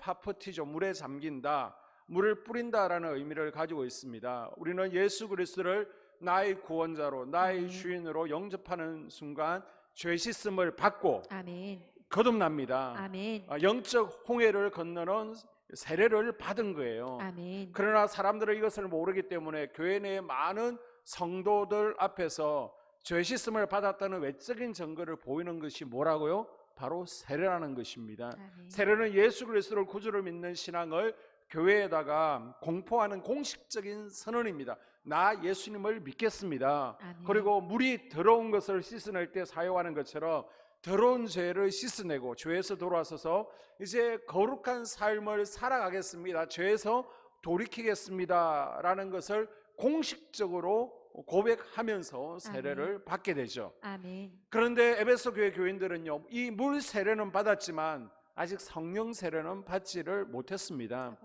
하프티죠. 물에 잠긴다, 물을 뿌린다라는 의미를 가지고 있습니다. 우리는 예수 그리스도를 나의 구원자로, 나의 주인으로 영접하는 순간 죄 씻음을 받고 아멘. 거듭납니다. 아멘. 영적 홍해를 건너는 세례를 받은 거예요. 아멘. 그러나 사람들은 이것을 모르기 때문에 교회 내의 많은 성도들 앞에서 죄 씻음을 받았다는 외적인 증거를 보이는 것이 뭐라고요? 바로 세례라는 것입니다. 아멘. 세례는 예수 그리스도를 구주로 믿는 신앙을 교회에다가 공포하는 공식적인 선언입니다. 나 예수님을 믿겠습니다. 아멘. 그리고 물이 더러운 것을 씻어낼 때 사용하는 것처럼 더러운 죄를 씻어내고 죄에서 돌아서서 이제 거룩한 삶을 살아가겠습니다, 죄에서 돌이키겠습니다 라는 것을 공식적으로 고백하면서 세례를 받게 되죠. 아멘. 그런데 에베소 교회 교인들은요, 이 물 세례는 받았지만 아직 성령 세례는 받지를 못했습니다.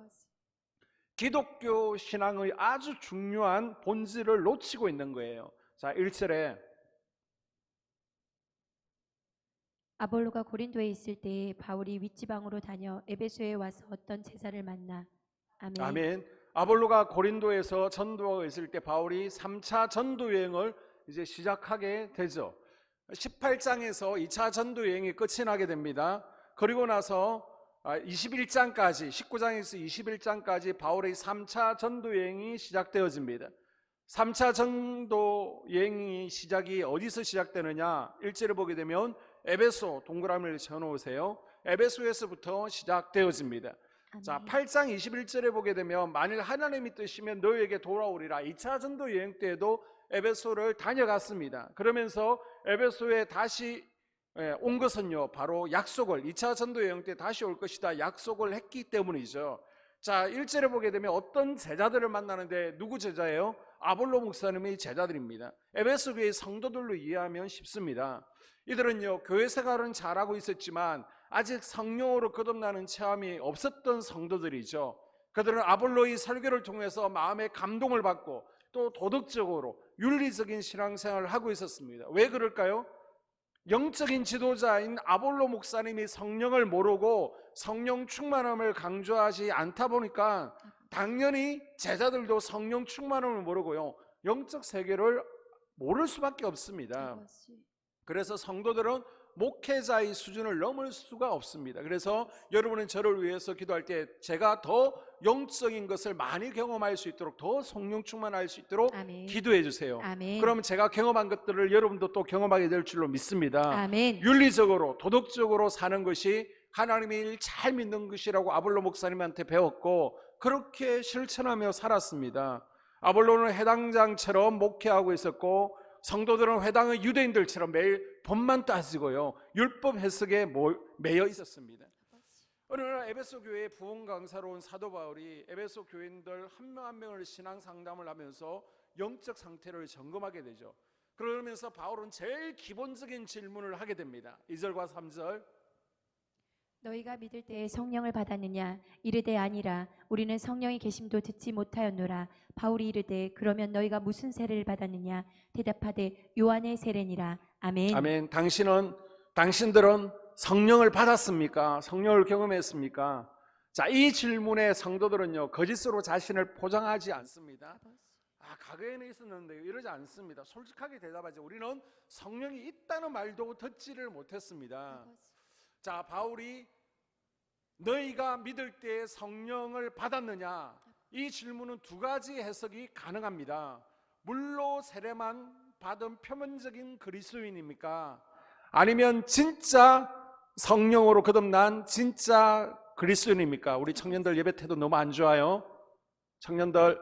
기독교 신앙의 아주 중요한 본질을 놓치고 있는 거예요. 자, 1절에 아볼로가 고린도에 있을 때 바울이 윗지방으로 다녀 에베소에 와서 어떤 제자를 만나. 아멘. 아멘. 아볼로가 고린도에서 전도하고 있을 때 바울이 3차 전도 여행을 이제 시작하게 되죠. 18장에서 2차 전도 여행이 끝이 나게 됩니다. 그리고 나서 21장까지, 19장에서 21장까지 바울의 3차 전도 여행이 시작되어집니다. 3차 전도 여행이 시작이 어디서 시작되느냐? 1절을 보게 되면 에베소, 동그라미를 쳐놓으세요. 에베소에서부터 시작되어집니다. 자, 8장 21절에 보게 되면 만일 하나님이 뜻이면 너희에게 돌아오리라. 2차 전도 여행 때에도 에베소를 다녀갔습니다. 그러면서 에베소에 다시 온 것은요, 바로 약속을, 2차 전도 여행 때 다시 올 것이다 약속을 했기 때문이죠. 자, 1절에 보게 되면 어떤 제자들을 만나는데 누구 제자예요? 아볼로 목사님의 제자들입니다. 에베소 교회 성도들로 이해하면 쉽습니다. 이들은요, 교회 생활은 잘하고 있었지만 아직 성령으로 거듭나는 체험이 없었던 성도들이죠. 그들은 아볼로의 설교를 통해서 마음의 감동을 받고 또 도덕적으로 윤리적인 신앙생활을 하고 있었습니다. 왜 그럴까요? 영적인 지도자인 아볼로 목사님이 성령을 모르고 성령 충만함을 강조하지 않다 보니까 당연히 제자들도 성령 충만함을 모르고요, 영적 세계를 모를 수밖에 없습니다. 그래서 성도들은 목회자의 수준을 넘을 수가 없습니다. 그래서 여러분은 저를 위해서 기도할 때 제가 더 영적인 것을 많이 경험할 수 있도록, 더 성령 충만할 수 있도록 아멘. 기도해 주세요. 아멘. 그러면 제가 경험한 것들을 여러분도 또 경험하게 될 줄로 믿습니다. 아멘. 윤리적으로 도덕적으로 사는 것이 하나님을 잘 믿는 것이라고 아볼로 목사님한테 배웠고 그렇게 실천하며 살았습니다. 아볼로는 해당장처럼 목회하고 있었고 성도들은 회당의 유대인들처럼 매일 법만 따지고요, 율법 해석에 매여 있었습니다. 어느 날 에베소 교회의 부흥 강사로 온 사도 바울이 에베소 교인들 한 명 한 명을 신앙 상담을 하면서 영적 상태를 점검하게 되죠. 그러면서 바울은 제일 기본적인 질문을 하게 됩니다. 2절과 3절. 너희가 믿을 때에 성령을 받았느냐? 이르되 아니라. 우리는 성령이 계심도 듣지 못하였노라. 바울이 이르되 그러면 너희가 무슨 세례를 받았느냐? 대답하되 요한의 세례니라. 아멘. 아멘. 당신들은 성령을 받았습니까? 성령을 경험했습니까? 자, 이 질문에 성도들은요, 거짓으로 자신을 포장하지 않습니다. 과거에는 있었는데 이러지 않습니다. 솔직하게 대답하죠. 우리는 성령이 있다는 말도 듣지를 못했습니다. 자, 바울이 너희가 믿을 때 성령을 받았느냐? 이 질문은 두 가지 해석이 가능합니다. 물로 세례만 받은 표면적인 그리스도인입니까? 아니면 진짜 성령으로 거듭난 진짜 그리스도인입니까? 우리 청년들 예배 태도 너무 안 좋아요. 청년들,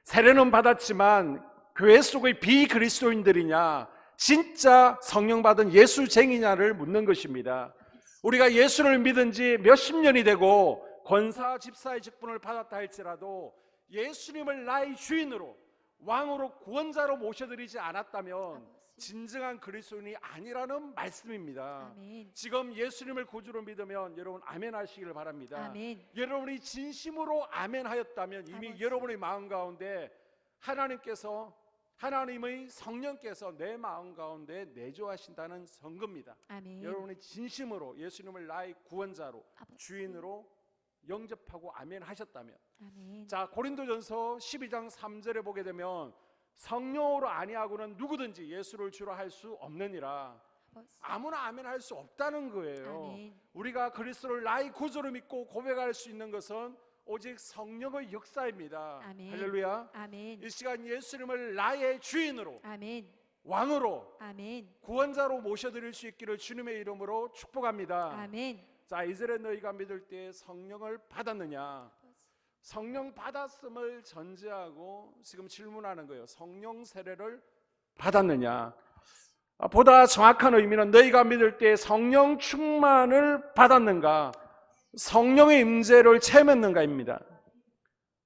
세례는 받았지만 교회 속의 비그리스도인들이냐, 진짜 성령 받은 예수쟁이냐를 묻는 것입니다. 우리가 예수를 믿은 지 몇십 년이 되고 권사 집사의 직분을 받았다 할지라도 예수님을 나의 주인으로, 왕으로, 구원자로 모셔드리지 않았다면 진정한 그리스도인이 아니라는 말씀입니다. 아멘. 지금 예수님을 구주로 믿으면 여러분 아멘 하시기를 바랍니다. 아멘. 여러분이 진심으로 아멘 하였다면 이미 여러분의 마음 가운데 하나님께서 하나님의 성령께서 내 마음 가운데 내주하신다는 선거입니다. 아멘. 여러분이 진심으로 예수님을 나의 구원자로 아버지. 주인으로 영접하고 아멘 하셨다면, 아멘. 자, 고린도전서 12장 3절에 보게 되면 성령으로 아니하고는 누구든지 예수를 주로 할 수 없느니라. 아버지. 아무나 아멘 할 수 없다는 거예요. 아멘. 우리가 그리스도를 나의 구주로 믿고 고백할 수 있는 것은 오직 성령의 역사입니다. 아멘. 할렐루야. 아멘. 이 시간 예수님을 나의 주인으로, 아멘. 왕으로, 아멘. 구원자로 모셔드릴 수 있기를 주님의 이름으로 축복합니다. 아멘. 자, 이스라엘 너희가 믿을 때 성령을 받았느냐? 성령 받았음을 전제하고 지금 질문하는 거예요. 성령 세례를 받았느냐? 보다 정확한 의미는 너희가 믿을 때 성령 충만을 받았는가? 성령의 임재를 체험했는가입니다.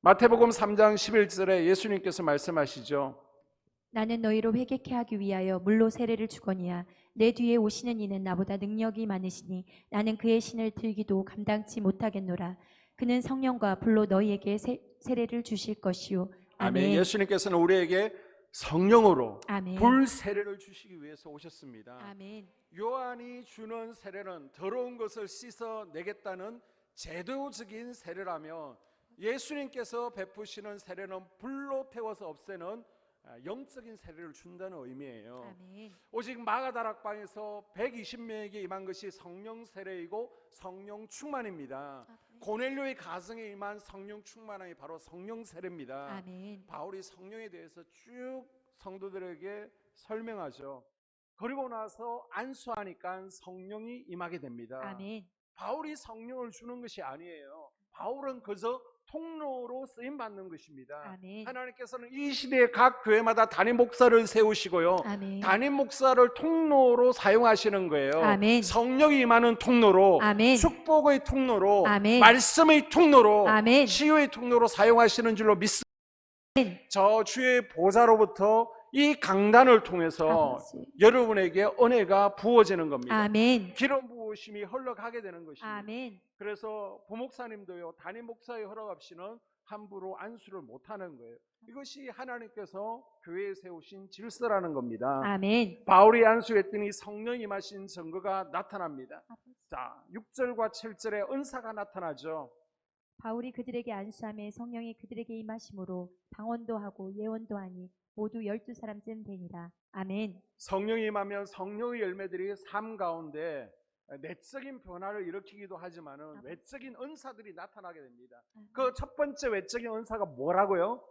마태복음 3장 11절에 예수님께서 말씀하시죠. 나는 너희로 회개케 하기 위하여 물로 세례를 주거니와 내 뒤에 오시는 이는 나보다 능력이 많으시니 나는 그의 신을 들기도 감당치 못하겠노라. 그는 성령과 불로 너희에게 세례를 주실 것이요. 아멘. 아멘. 예수님께서는 우리에게 성령으로 아멘. 불 세례를 주시기 위해서 오셨습니다. 아멘. 요한이 주는 세례는 더러운 것을 씻어내겠다는 제도적인 세례라면, 예수님께서 베푸시는 세례는 불로 태워서 없애는 영적인 세례를 준다는 의미예요. 아멘. 오직 마가다락방에서 120명에게 임한 것이 성령 세례이고 성령 충만입니다. 고넬료의 가정에 임한 성령 충만함이 바로 성령 세례입니다. 아멘. 바울이 성령에 대해서 쭉 성도들에게 설명하죠. 그리고 나서 안수하니까 성령이 임하게 됩니다. 아멘. 바울이 성령을 주는 것이 아니에요. 바울은 그저 통로로 쓰임 받는 것입니다. 아멘. 하나님께서는 이 시대의 각 교회마다 담임 목사를 세우시고요. 아멘. 담임 목사를 통로로 사용하시는 거예요. 아멘. 성령이 임하는 통로로, 아멘. 축복의 통로로, 아멘. 말씀의 통로로, 아멘. 치유의 통로로 사용하시는 줄로 믿습니다. 저 주의 보좌로부터 이 강단을 통해서 아버지. 여러분에게 은혜가 부어지는 겁니다. 아멘. 기름 부으심이 흘러가게 되는 것입니다. 아멘. 그래서 부목사님도요, 담임 목사의 허락 없이는 함부로 안수를 못하는 거예요. 이것이 하나님께서 교회에 세우신 질서라는 겁니다. 아멘. 바울이 안수했더니 성령이 임하신 증거가 나타납니다. 아버지. 자, 6절과 7절에 은사가 나타나죠. 바울이 그들에게 안수함에 성령이 그들에게 임하심으로 방언도 하고 예언도 하니 모두 12사람쯤 되니라. 아멘. 성령이 임하면 성령의 열매들이 삶 가운데 내적인 변화를 일으키기도 하지만은 외적인 은사들이 나타나게 됩니다. 그 첫 번째 외적인 은사가 뭐라고요?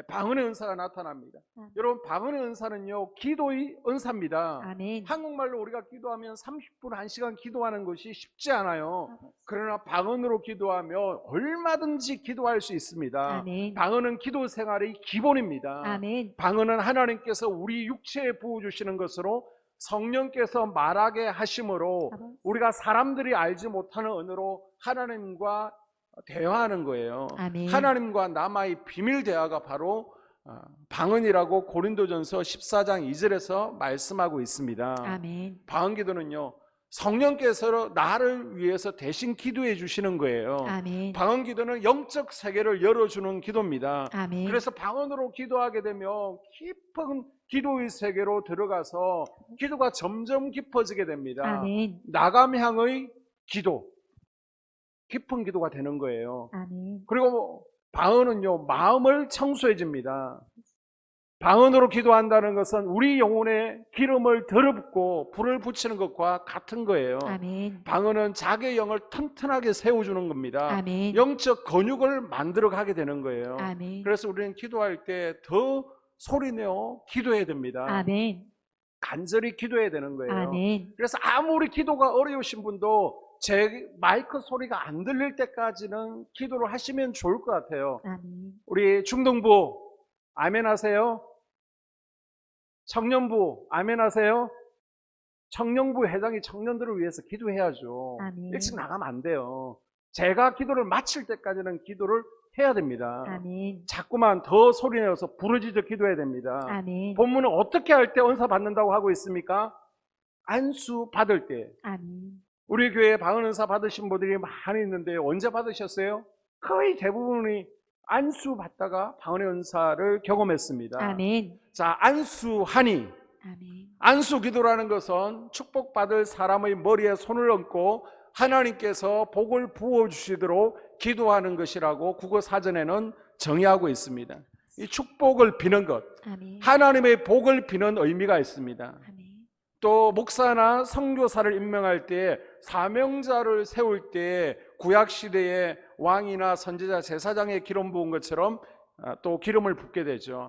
방언의 은사가 나타납니다. 여러분, 방언의 은사는요, 기도의 은사입니다. 아멘. 한국말로 우리가 기도하면 30분, 1시간 기도하는 것이 쉽지 않아요. 그러나 방언으로 기도하면 얼마든지 기도할 수 있습니다. 아멘. 방언은 기도 생활의 기본입니다. 아멘. 방언은 하나님께서 우리 육체에 부어주시는 것으로 성령께서 말하게 하심으로 아버지. 우리가 사람들이 알지 못하는 언어로 하나님과 대화하는 거예요. 아멘. 하나님과 남아의 비밀 대화가 바로 방언이라고 고린도전서 14장 2절에서 말씀하고 있습니다. 아멘. 방언 기도는요, 성령께서 나를 위해서 대신 기도해 주시는 거예요. 아멘. 방언 기도는 영적 세계를 열어주는 기도입니다. 아멘. 그래서 방언으로 기도하게 되면 깊은 기도의 세계로 들어가서 기도가 점점 깊어지게 됩니다. 아멘. 나감향의 기도, 깊은 기도가 되는 거예요. 아멘. 그리고 방언은요, 마음을 청소해 줍니다. 방언으로 기도한다는 것은 우리 영혼에 기름을 들어붓고 불을 붙이는 것과 같은 거예요. 아멘. 방언은 자기의 영을 튼튼하게 세워주는 겁니다. 아멘. 영적 근육을 만들어 가게 되는 거예요. 아멘. 그래서 우리는 기도할 때 더 소리내어 기도해야 됩니다. 아멘. 간절히 기도해야 되는 거예요. 아멘. 그래서 아무리 기도가 어려우신 분도 제 마이크 소리가 안 들릴 때까지는 기도를 하시면 좋을 것 같아요. 아멘. 우리 중등부 아멘 하세요. 청년부 아멘 하세요. 청년부 회장이 청년들을 위해서 기도해야죠. 아멘. 일찍 나가면 안 돼요. 제가 기도를 마칠 때까지는 기도를 해야 됩니다. 아멘. 자꾸만 더 소리내어서 부르짖어 기도해야 됩니다. 아멘. 본문은 어떻게 할 때 은사 받는다고 하고 있습니까? 안수 받을 때. 아멘. 우리 교회에 방언 은사 받으신 분들이 많이 있는데 언제 받으셨어요? 거의 대부분이 안수받다가 방언의 은사를 경험했습니다. 아멘. 자, 안수하니, 아멘. 안수 기도라는 것은 축복받을 사람의 머리에 손을 얹고 하나님께서 복을 부어주시도록 기도하는 것이라고 국어 사전에는 정의하고 있습니다. 이 축복을 비는 것, 아멘. 하나님의 복을 비는 의미가 있습니다. 아멘. 또 목사나 선교사를 임명할 때, 사명자를 세울 때 구약시대에 왕이나 선지자, 제사장의 기름 부은 것처럼 또 기름을 붓게 되죠.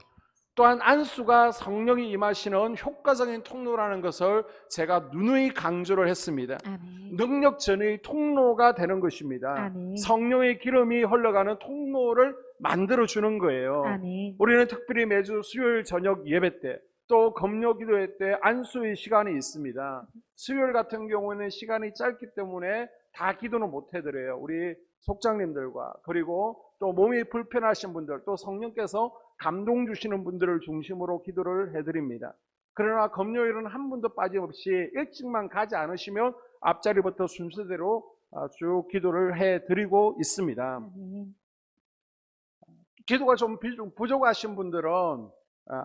또한 안수가 성령이 임하시는 효과적인 통로라는 것을 제가 누누이 강조를 했습니다. 아멘. 능력 전의 통로가 되는 것입니다. 아멘. 성령의 기름이 흘러가는 통로를 만들어 주는 거예요. 아멘. 우리는 특별히 매주 수요일 저녁 예배 때, 또 금요 기도회 때 안수의 시간이 있습니다. 수요일 같은 경우는 시간이 짧기 때문에 다 기도는 못 해드려요. 우리 속장님들과, 그리고 또 몸이 불편하신 분들, 또 성령께서 감동 주시는 분들을 중심으로 기도를 해드립니다. 그러나 금요일은 한 분도 빠짐없이 일찍만 가지 않으시면 앞자리부터 순서대로 쭉 기도를 해드리고 있습니다. 아멘. 기도가 좀 부족하신 분들은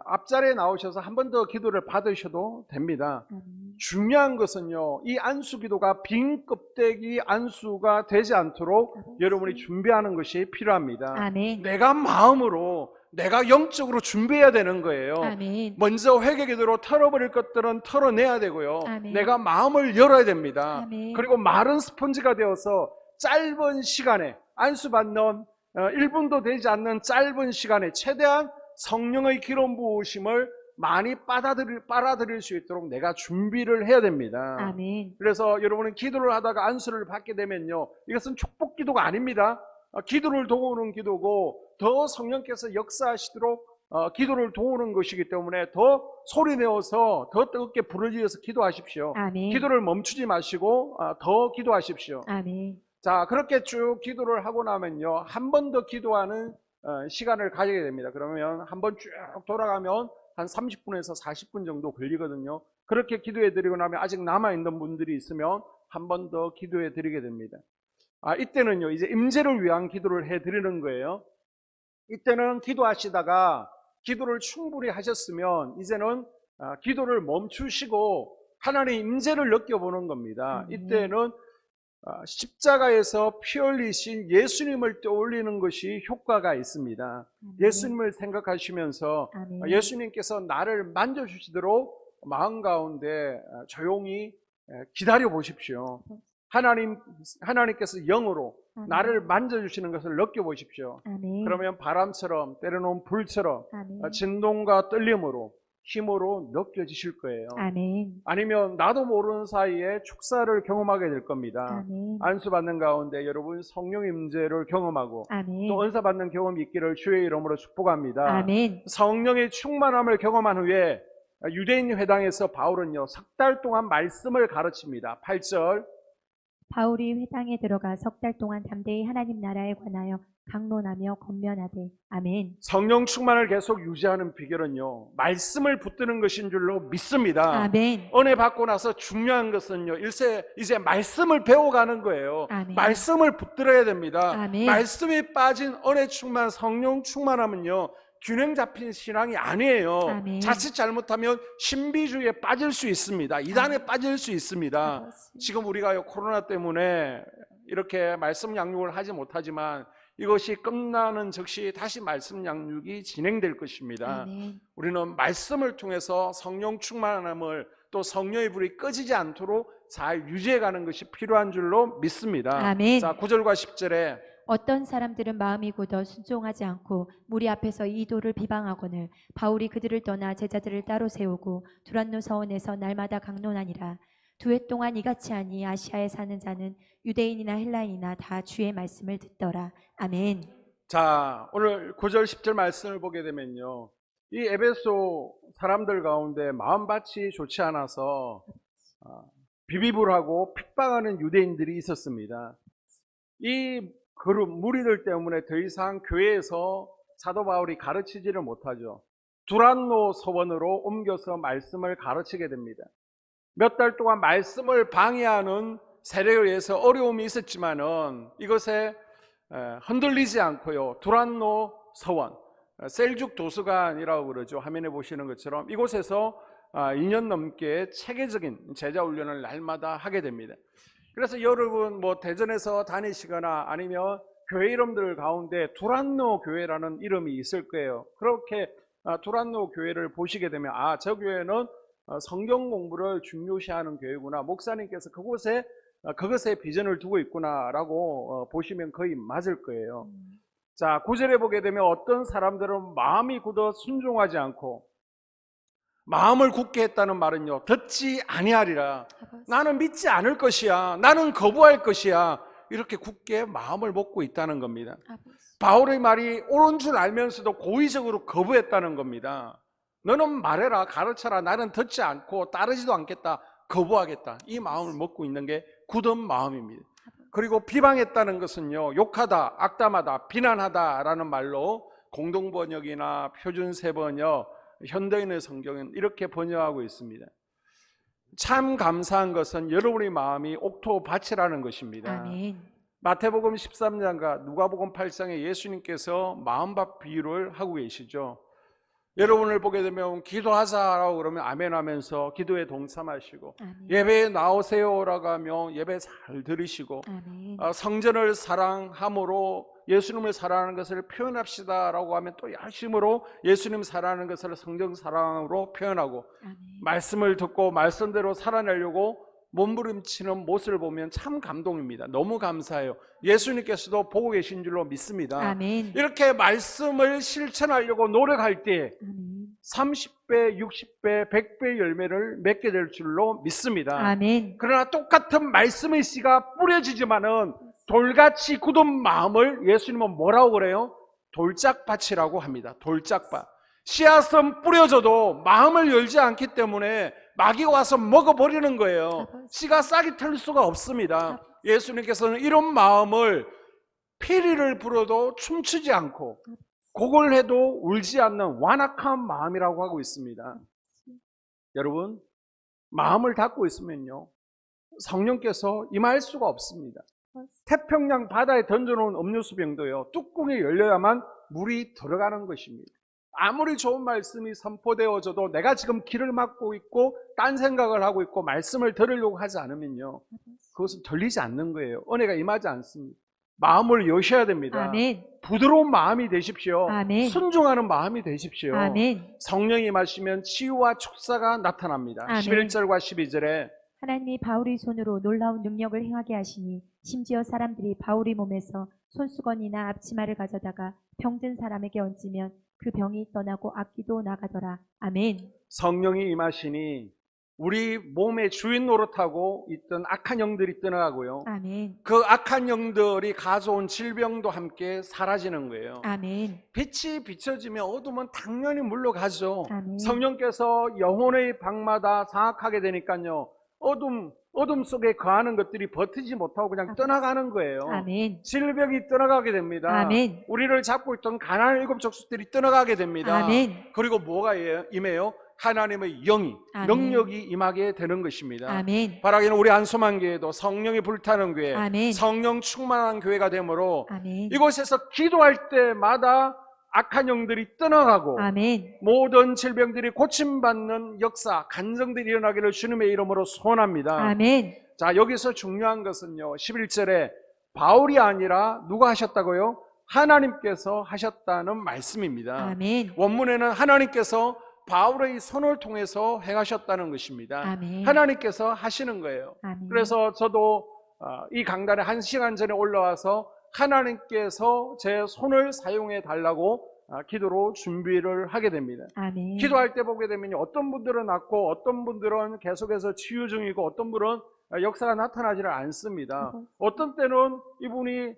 앞자리에 나오셔서 한 번 더 기도를 받으셔도 됩니다. 아멘. 중요한 것은요, 이 안수 기도가 빈 껍데기 안수가 되지 않도록 여러분이 준비하는 것이 필요합니다. 아멘. 내가 마음으로, 내가 영적으로 준비해야 되는 거예요. 아멘. 먼저 회개 기도로 털어버릴 것들은 털어내야 되고요. 아멘. 내가 마음을 열어야 됩니다. 아멘. 그리고 마른 스펀지가 되어서 짧은 시간에, 안수받는 1분도 되지 않는 짧은 시간에 최대한 성령의 기름 부으심을 많이 빨아들일 수 있도록 내가 준비를 해야 됩니다. 아멘. 그래서 여러분은 기도를 하다가 안수를 받게 되면요, 이것은 축복 기도가 아닙니다. 기도를 도우는 기도고, 더 성령께서 역사하시도록 기도를 도우는 것이기 때문에 더 소리내어서 더 뜨겁게 부르짖어서 기도하십시오. 아멘. 기도를 멈추지 마시고 더 기도하십시오. 아멘. 자, 그렇게 쭉 기도를 하고 나면요, 한 번 더 기도하는 시간을 가지게 됩니다. 그러면 한 번 쭉 돌아가면 한 30분에서 40분 정도 걸리거든요. 그렇게 기도해 드리고 나면 아직 남아있는 분들이 있으면 한 번 더 기도해 드리게 됩니다. 이때는요, 이제 임재를 위한 기도를 해 드리는 거예요. 이때는 기도하시다가 기도를 충분히 하셨으면 이제는 기도를 멈추시고 하나님의 임재를 느껴보는 겁니다. 이때는 십자가에서 피 흘리신 예수님을 떠올리는 것이 효과가 있습니다. 예수님을 생각하시면서 아멘. 예수님께서 나를 만져주시도록 마음 가운데 조용히 기다려 보십시오. 하나님께서 영으로 아멘. 나를 만져주시는 것을 느껴보십시오. 아멘. 그러면 바람처럼, 때로는 불처럼 아멘. 진동과 떨림으로, 힘으로 느껴지실 거예요. 아멘. 아니면 나도 모르는 사이에 축사를 경험하게 될 겁니다. 아멘. 안수받는 가운데 여러분 성령 임재를 경험하고 아멘. 또 은사 받는 경험이 있기를 주의 이름으로 축복합니다. 아멘. 성령의 충만함을 경험한 후에 유대인 회당에서 바울은요, 3달 동안 말씀을 가르칩니다. 8절, 바울이 회당에 들어가 3달 동안 담대히 하나님 나라에 관하여 강론하며 권면하되. 아멘. 성령 충만을 계속 유지하는 비결은요, 말씀을 붙드는 것인 줄로 믿습니다. 아멘. 은혜 받고 나서 중요한 것은요, 이제 말씀을 배워가는 거예요. 아멘. 말씀을 붙들어야 됩니다. 아멘. 말씀이 빠진 은혜 충만, 성령 충만하면요, 균형 잡힌 신앙이 아니에요. 아멘. 자칫 잘못하면 신비주의에 빠질 수 있습니다. 이단에 빠질 수 있습니다. 지금 우리가 코로나 때문에 이렇게 말씀 양육을 하지 못하지만 이것이 끝나는 즉시 다시 말씀 양육이 진행될 것입니다. 아멘. 우리는 말씀을 통해서 성령 충만함을, 또 성령의 불이 꺼지지 않도록 잘 유지해가는 것이 필요한 줄로 믿습니다. 아멘. 자, 9절과 10절에 어떤 사람들은 마음이 굳어 순종하지 않고 무리 앞에서 이 도를 비방하거늘 바울이 그들을 떠나 제자들을 따로 세우고 두란노 서원에서 날마다 강론하니라. 2해 동안 이같이 하니 아시아에 사는 자는 유대인이나 헬라인이나 다 주의 말씀을 듣더라. 아멘. 자, 오늘 9절 10절 말씀을 보게 되면요, 이 에베소 사람들 가운데 마음밭이 좋지 않아서 비비불하고 핍박하는 유대인들이 있었습니다. 이 그룹 무리들 때문에 더 이상 교회에서 사도 바울이 가르치지를 못하죠. 두란노 서원으로 옮겨서 말씀을 가르치게 됩니다. 몇 달 동안 말씀을 방해하는 세력에 의해서 어려움이 있었지만은 이것에 흔들리지 않고요. 두란노 서원, 셀죽 도서관이라고 그러죠. 화면에 보시는 것처럼 이곳에서 2년 넘게 체계적인 제자 훈련을 날마다 하게 됩니다. 그래서 여러분 뭐 대전에서 다니시거나 아니면 교회 이름들 가운데 두란노 교회라는 이름이 있을 거예요. 그렇게 두란노 교회를 보시게 되면 저 교회는 성경 공부를 중요시하는 교회구나. 목사님께서 그것에 비전을 두고 있구나라고 보시면 거의 맞을 거예요. 자, 9절에 보게 되면 어떤 사람들은 마음이 굳어 순종하지 않고, 마음을 굳게 했다는 말은요, 듣지 아니하리라. 나는 믿지 않을 것이야. 나는 거부할 것이야. 이렇게 굳게 마음을 먹고 있다는 겁니다. 바울의 말이 옳은 줄 알면서도 고의적으로 거부했다는 겁니다. 너는 말해라, 가르쳐라. 나는 듣지 않고 따르지도 않겠다. 거부하겠다. 이 마음을 먹고 있는 게 굳은 마음입니다. 그리고 비방했다는 것은요, 욕하다, 악담하다, 비난하다라는 말로 공동번역이나 표준세번역, 현대인의 성경은 이렇게 번역하고 있습니다. 참 감사한 것은 여러분의 마음이 옥토밭이라는 것입니다. 아멘. 마태복음 13장과 누가복음 8장에 예수님께서 마음밭 비유를 하고 계시죠. 여러분을 보게 되면 기도하자라고 그러면 아멘 하면서 기도에 동참하시고, 아멘. 예배에 나오세요라고 하면 예배 잘 들으시고, 아멘. 성전을 사랑함으로 예수님을 사랑하는 것을 표현합시다라고 하면 또 열심으로 예수님 사랑하는 것을 성경 사랑으로 표현하고, 아멘. 말씀을 듣고 말씀대로 살아내려고 몸부림치는 모습을 보면 참 감동입니다. 너무 감사해요. 예수님께서도 보고 계신 줄로 믿습니다. 아멘. 이렇게 말씀을 실천하려고 노력할 때 아멘. 30배, 60배, 100배 열매를 맺게 될 줄로 믿습니다. 아멘. 그러나 똑같은 말씀의 씨가 뿌려지지만은 돌같이 굳은 마음을 예수님은 뭐라고 그래요? 돌짝밭이라고 합니다. 돌짝밭. 씨앗은 뿌려져도 마음을 열지 않기 때문에 마귀가 와서 먹어버리는 거예요. 씨가 싹이 틀 수가 없습니다. 예수님께서는 이런 마음을 피리를 불어도 춤추지 않고 곡을 해도 울지 않는 완악한 마음이라고 하고 있습니다. 여러분, 마음을 닫고 있으면요, 성령께서 임할 수가 없습니다. 태평양 바다에 던져놓은 음료수병도요, 뚜껑이 열려야만 물이 들어가는 것입니다. 아무리 좋은 말씀이 선포되어져도 내가 지금 길을 막고 있고 딴 생각을 하고 있고 말씀을 들으려고 하지 않으면요, 그것은 들리지 않는 거예요. 은혜가 임하지 않습니다. 마음을 여셔야 됩니다. 아멘. 부드러운 마음이 되십시오. 아멘. 순종하는 마음이 되십시오. 아멘. 성령이 임하시면 치유와 축사가 나타납니다. 아멘. 11절과 12절에 하나님이 바울의 손으로 놀라운 능력을 행하게 하시니 심지어 사람들이 바울의 몸에서 손수건이나 앞치마를 가져다가 병든 사람에게 얹으면 그 병이 떠나고 악기도 나가더라. 아멘. 성령이 임하시니 우리 몸의 주인 노릇하고 있던 악한 영들이 떠나가고요, 아멘. 그 악한 영들이 가져온 질병도 함께 사라지는 거예요. 아멘. 빛이 비춰지면 어둠은 당연히 물러가죠. 아멘. 성령께서 영혼의 방마다 장악하게 되니까요, 어둠 속에 거하는 것들이 버티지 못하고 그냥 떠나가는 거예요. 아멘. 질병이 떠나가게 됩니다. 아멘. 우리를 잡고 있던 가나안 7 족속들이 떠나가게 됩니다. 아멘. 그리고 뭐가 임해요? 하나님의 영이, 아멘. 능력이 임하게 되는 것입니다. 아멘. 바라기는 우리 안소만교회도 성령이 불타는 교회, 아멘. 성령 충만한 교회가 되므로 아멘. 이곳에서 기도할 때마다 악한 영들이 떠나가고 아멘. 모든 질병들이 고침받는 역사, 간증들이 일어나기를 주님의 이름으로 소원합니다. 아멘. 자, 여기서 중요한 것은요, 11절에 바울이 아니라 누가 하셨다고요? 하나님께서 하셨다는 말씀입니다. 아멘. 원문에는 하나님께서 바울의 손을 통해서 행하셨다는 것입니다. 아멘. 하나님께서 하시는 거예요. 아멘. 그래서 저도 이 강단에 1시간 전에 올라와서 하나님께서 제 손을 사용해 달라고 기도로 준비를 하게 됩니다. 아멘. 기도할 때 보게 되면 어떤 분들은 낫고 어떤 분들은 계속해서 치유 중이고 어떤 분은 역사가 나타나지를 않습니다. 어떤 때는 이분이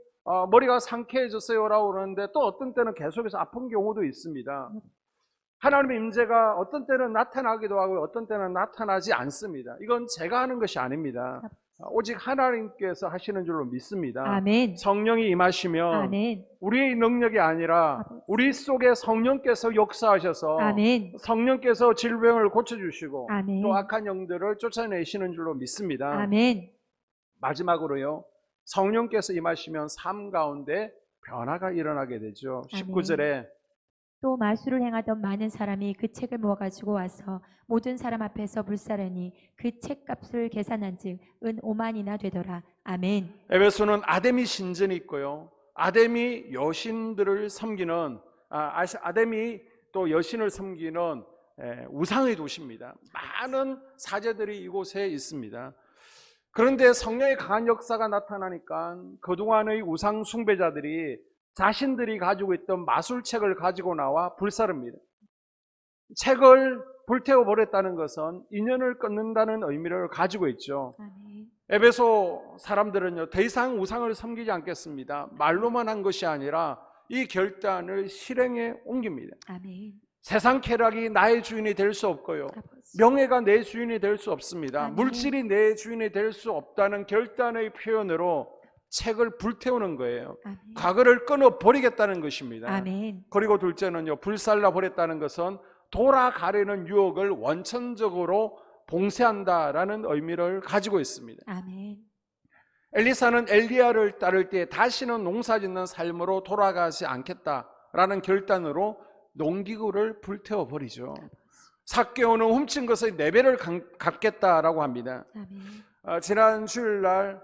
머리가 상쾌해졌어요라고 그러는데 또 어떤 때는 계속해서 아픈 경우도 있습니다. 하나님의 임재가 어떤 때는 나타나기도 하고 어떤 때는 나타나지 않습니다. 이건 제가 하는 것이 아닙니다. 오직 하나님께서 하시는 줄로 믿습니다. 아멘. 성령이 임하시면 아멘. 우리의 능력이 아니라 우리 속에 성령께서 역사하셔서 아멘. 성령께서 질병을 고쳐주시고 아멘. 또 악한 영들을 쫓아내시는 줄로 믿습니다. 아멘. 마지막으로요, 성령께서 임하시면 삶 가운데 변화가 일어나게 되죠. 아멘. 19절에 또 마술을 행하던 많은 사람이 그 책을 모아가지고 와서 모든 사람 앞에서 불사르니 그 책값을 계산한즉 은 5만이나 되더라. 아멘. 에베소는 아데미 신전이 있고요. 아데미 여신들을 섬기는 아데미 또 여신을 섬기는 우상의 도시입니다. 많은 사제들이 이곳에 있습니다. 그런데 성령의 강한 역사가 나타나니까 그동안의 우상 숭배자들이 자신들이 가지고 있던 마술책을 가지고 나와 불사릅니다. 책을 불태워 버렸다는 것은 인연을 끊는다는 의미를 가지고 있죠. 아멘. 에베소 사람들은요, 더 이상 우상을 섬기지 않겠습니다. 말로만 한 것이 아니라 이 결단을 실행에 옮깁니다. 아멘. 세상 쾌락이 나의 주인이 될 수 없고요. 아버지. 명예가 내 주인이 될 수 없습니다. 아멘. 물질이 내 주인이 될 수 없다는 결단의 표현으로 책을 불태우는 거예요. 아멘. 과거를 끊어 버리겠다는 것입니다. 아멘. 그리고 둘째는요, 불살라 버렸다는 것은 돌아가려는 유혹을 원천적으로 봉쇄한다라는 의미를 가지고 있습니다. 아멘. 엘리사는 엘리야를 따를 때 다시는 농사짓는 삶으로 돌아가지 않겠다라는 결단으로 농기구를 불태워 버리죠. 삭개오는 훔친 것의 4배를 갚겠다라고 합니다. 아멘. 지난 주일날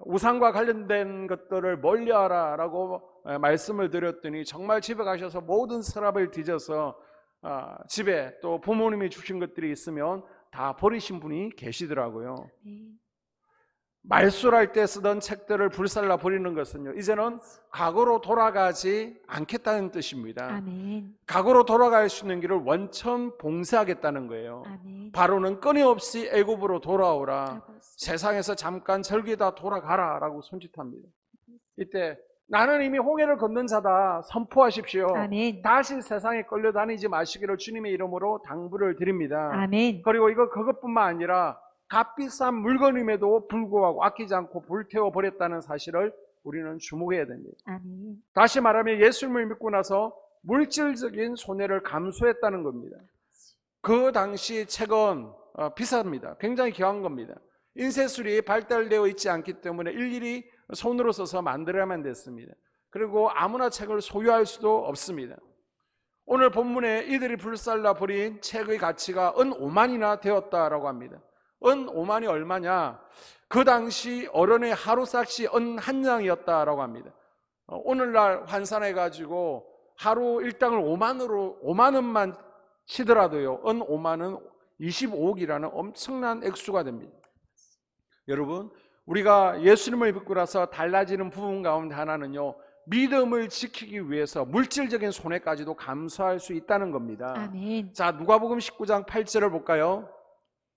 우상과 관련된 것들을 멀리하라라고 말씀을 드렸더니 정말 집에 가셔서 모든 서랍을 뒤져서 집에 또 부모님이 주신 것들이 있으면 다 버리신 분이 계시더라고요. 아멘. 말술할 때 쓰던 책들을 불살라 버리는 것은요, 이제는 과거로 돌아가지 않겠다는 뜻입니다. 아멘. 과거로 돌아갈 수 있는 길을 원천 봉쇄하겠다는 거예요. 아멘. 바로는 끊임없이 애굽으로 돌아오라, 아버지. 세상에서 잠깐 절기다 돌아가라 라고 손짓합니다. 이때 나는 이미 홍해를 건넌 자다 선포하십시오. 아멘. 다시 세상에 끌려다니지 마시기를 주님의 이름으로 당부를 드립니다. 아멘. 그리고 그것뿐만 아니라 값비싼 물건임에도 불구하고 아끼지 않고 불태워 버렸다는 사실을 우리는 주목해야 됩니다. 아멘. 다시 말하면 예수님을 믿고 나서 물질적인 손해를 감수했다는 겁니다. 그 당시 책은 비쌉니다. 굉장히 귀한 겁니다. 인쇄술이 발달되어 있지 않기 때문에 일일이 손으로 써서 만들어야만 됐습니다. 그리고 아무나 책을 소유할 수도 없습니다. 오늘 본문에 이들이 불살라 버린 책의 가치가 은 5만이나 되었다라고 합니다. 은 5만이 얼마냐? 그 당시 어른의 하루삭시 은 한 장이었다라고 합니다. 오늘날 환산해가지고 하루 일당을 5만 원만 치더라도요, 은 5만은 25억이라는 엄청난 액수가 됩니다. 여러분, 우리가 예수님을 믿고 나서 달라지는 부분 가운데 하나는요, 믿음을 지키기 위해서 물질적인 손해까지도 감수할 수 있다는 겁니다. 아멘. 자, 누가복음 19장 8절을 볼까요?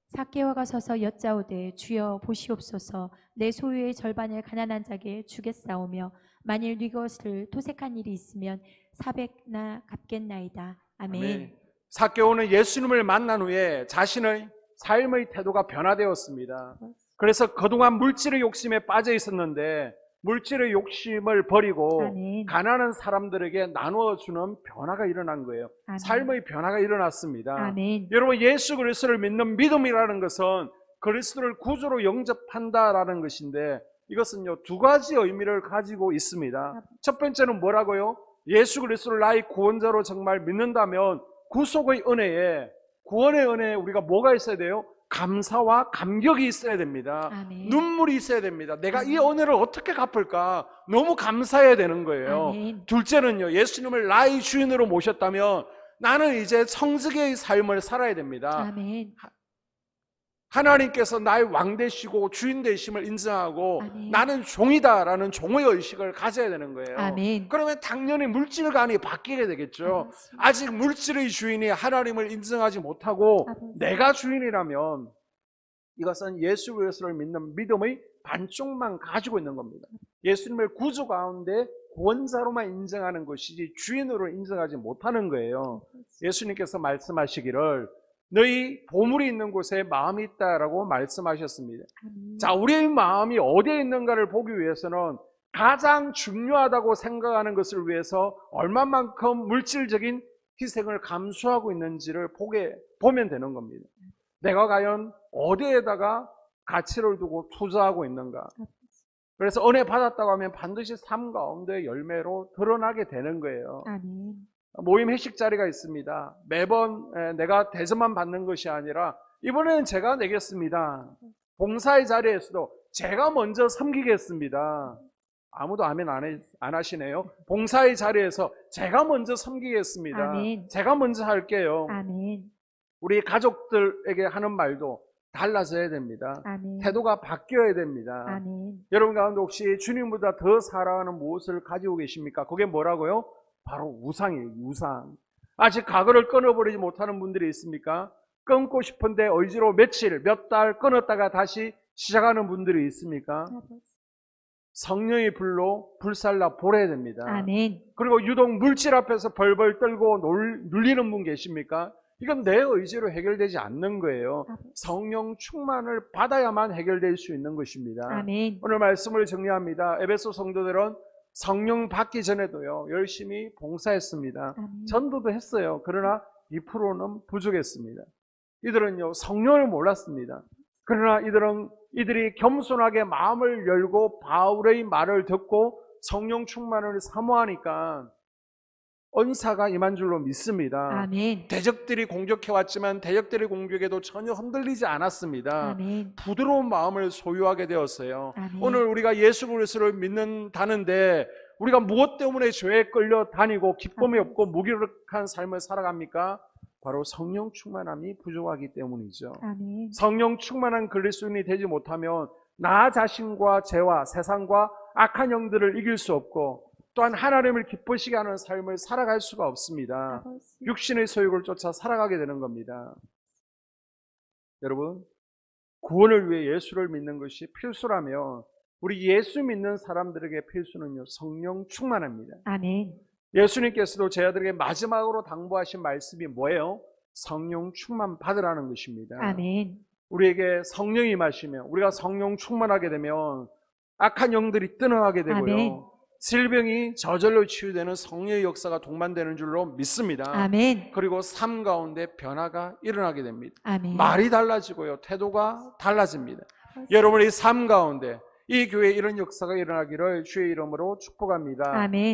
삭개오가 서서 여짜오되 주여 보시옵소서 내 소유의 절반을 가난한 자에게 주겠사오며 만일 네 것을 토색한 일이 있으면 400나 갚겠나이다. 아멘. 삭개오는 예수님을 만난 후에 자신의 삶의 태도가 변화되었습니다. 그래서 그동안 물질의 욕심에 빠져 있었는데 물질의 욕심을 버리고 아멘. 가난한 사람들에게 나누어주는 변화가 일어난 거예요. 아멘. 삶의 변화가 일어났습니다. 아멘. 여러분, 예수 그리스도를 믿는 믿음이라는 것은 그리스도를 구주로 영접한다라는 것인데 이것은요, 두 가지 의미를 가지고 있습니다. 첫 번째는 뭐라고요? 예수 그리스도를 나의 구원자로 정말 믿는다면 구속의 은혜에, 구원의 은혜에 우리가 뭐가 있어야 돼요? 감사와 감격이 있어야 됩니다. 아멘. 눈물이 있어야 됩니다. 내가 이 아멘. 은혜를 어떻게 갚을까? 너무 감사해야 되는 거예요. 아멘. 둘째는요, 예수님을 나의 주인으로 모셨다면 나는 이제 성직의 삶을 살아야 됩니다. 아멘. 하나님께서 나의 왕 되시고 주인 되심을 인정하고 아멘. 나는 종이다라는 종의 의식을 가져야 되는 거예요. 아멘. 그러면 당연히 물질관이 바뀌게 되겠죠. 아버지. 아직 물질의 주인이 하나님을 인정하지 못하고 아버지. 내가 주인이라면 이것은 예수 그리스도를 믿는 믿음의 반쪽만 가지고 있는 겁니다. 예수님을 구주 가운데 구원자로만 인정하는 것이지 주인으로 인정하지 못하는 거예요. 예수님께서 말씀하시기를 너희 보물이 있는 곳에 마음이 있다라고 말씀하셨습니다. 아멘. 자, 우리의 마음이 어디에 있는가를 보기 위해서는 가장 중요하다고 생각하는 것을 위해서 얼마만큼 물질적인 희생을 감수하고 있는지를 보면 되는 겁니다. 내가 과연 어디에다가 가치를 두고 투자하고 있는가? 그래서 은혜 받았다고 하면 반드시 삶 가운데 열매로 드러나게 되는 거예요. 아멘. 모임 회식 자리가 있습니다. 매번 내가 대접만 받는 것이 아니라 이번에는 제가 내겠습니다. 봉사의 자리에서도 제가 먼저 섬기겠습니다. 아무도 아멘 안 하시네요. 봉사의 자리에서 제가 먼저 섬기겠습니다. 아멘. 제가 먼저 할게요. 아멘. 우리 가족들에게 하는 말도 달라져야 됩니다. 아멘. 태도가 바뀌어야 됩니다. 아멘. 여러분 가운데 혹시 주님보다 더 사랑하는 무엇을 가지고 계십니까? 그게 뭐라고요? 바로 우상이에요. 우상. 아직 과거를 끊어버리지 못하는 분들이 있습니까? 끊고 싶은데 의지로 며칠, 몇 달 끊었다가 다시 시작하는 분들이 있습니까? 성령의 불로 불살라 보내야 됩니다. 아멘. 그리고 유독 물질 앞에서 벌벌 떨고 눌리는 분 계십니까? 이건 내 의지로 해결되지 않는 거예요. 성령 충만을 받아야만 해결될 수 있는 것입니다. 아멘. 오늘 말씀을 정리합니다. 에베소 성도들은 성령 받기 전에도요, 열심히 봉사했습니다. 아멘. 전도도 했어요. 그러나 2%는 부족했습니다. 이들은요, 성령을 몰랐습니다. 그러나 이들이 겸손하게 마음을 열고 바울의 말을 듣고 성령 충만을 사모하니까 은사가 임한 줄로 믿습니다. 아멘. 대적들이 공격해왔지만 대적들의 공격에도 전혀 흔들리지 않았습니다. 아멘. 부드러운 마음을 소유하게 되었어요. 아멘. 오늘 우리가 예수 그리스도를 믿는다는데 우리가 무엇 때문에 죄에 끌려 다니고 기쁨이 없고 무기력한 삶을 살아갑니까? 바로 성령 충만함이 부족하기 때문이죠. 아멘. 성령 충만한 그리스도인이 되지 못하면 나 자신과 죄와 세상과 악한 영들을 이길 수 없고 또한 하나님을 기쁘시게 하는 삶을 살아갈 수가 없습니다. 육신의 소욕을 쫓아 살아가게 되는 겁니다. 여러분, 구원을 위해 예수를 믿는 것이 필수라면 우리 예수 믿는 사람들에게 필수는요, 성령 충만합니다. 아멘. 예수님께서도 제 아들에게 마지막으로 당부하신 말씀이 뭐예요? 성령 충만 받으라는 것입니다. 아멘. 우리에게 성령이 임하시면 우리가 성령 충만하게 되면 악한 영들이 떠나가게 되고요. 아멘. 질병이 저절로 치유되는 성령의 역사가 동반되는 줄로 믿습니다. 아멘. 그리고 삶 가운데 변화가 일어나게 됩니다. 아멘. 말이 달라지고요. 태도가 달라집니다. 여러분의 삶 가운데 이 교회에 이런 역사가 일어나기를 주의 이름으로 축복합니다. 아멘.